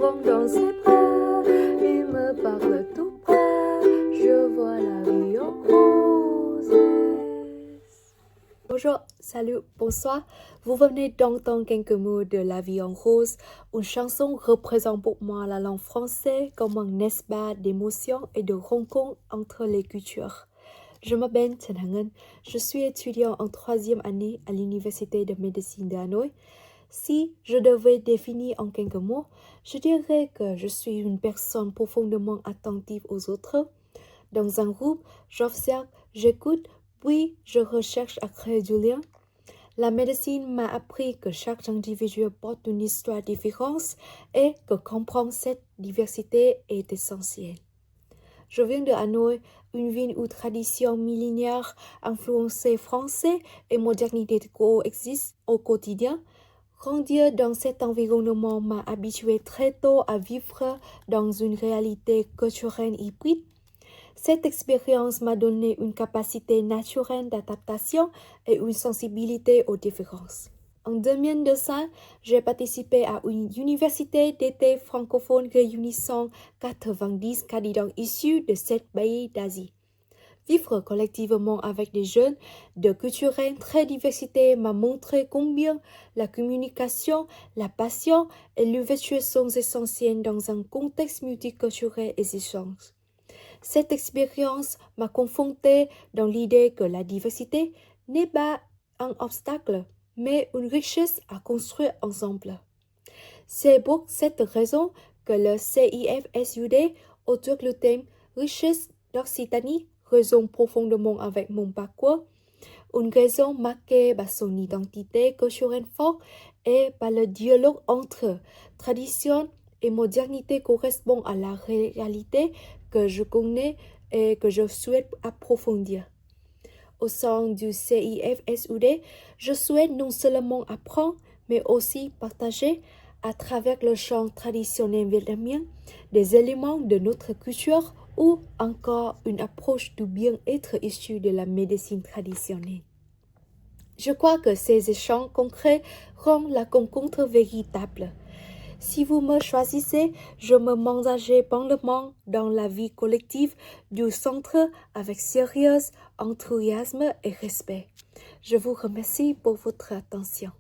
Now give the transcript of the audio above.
l'enfant dans ses bras, il me parle tout près, je vois la vie en rose. Bonjour, salut, bonsoir. Vous venez d'entendre quelques mots de La vie en rose. Une chanson représente pour moi la langue française comme un espace d'émotion et de rencontre entre les cultures. Je m'appelle Trần Hằng Ngân. Je suis étudiant en 3e année à l'Université de médecine de Hanoï. Si je devais définir en quelques mots, je dirais que je suis une personne profondément attentive aux autres. Dans un groupe, j'observe, j'écoute, puis je recherche à créer du lien. La médecine m'a appris que chaque individu porte une histoire différente et que comprendre cette diversité est essentiel. Je viens de Hanoï, une ville où tradition millénaire, influencée français et modernité coexistent au quotidien. Grandir dans cet environnement m'a habitué très tôt à vivre dans une réalité culturelle hybride. Cette expérience m'a donné une capacité naturelle d'adaptation et une sensibilité aux différences. En 2005, j'ai participé à une université d'été francophone réunissant 90 candidats issus de 7 pays d'Asie. Vivre collectivement avec des jeunes de cultures très diversifiées m'a montré combien la communication, la passion et l'ouverture sont essentielles dans un contexte multiculturel exigeant. Cette expérience m'a confrontée dans l'idée que la diversité n'est pas un obstacle, mais une richesse à construire ensemble. C'est pour cette raison que le CIFSUD, autour du thème Richesse d'Occitanie, résonne profondément avec mon parcours, une raison marquée par son identité culturelle forte et par le dialogue entre tradition et modernité correspond à la réalité que je connais et que je souhaite approfondir. Au sein du CIFSUD, je souhaite non seulement apprendre, mais aussi partager à travers le champ traditionnel vietnamien des éléments de notre culture ou encore une approche du bien-être issue de la médecine traditionnelle. Je crois que ces échanges concrets rendent la rencontre véritable. Si vous me choisissez, je me m'engagerai pleinement dans la vie collective du centre avec sérieux, enthousiasme et respect. Je vous remercie pour votre attention.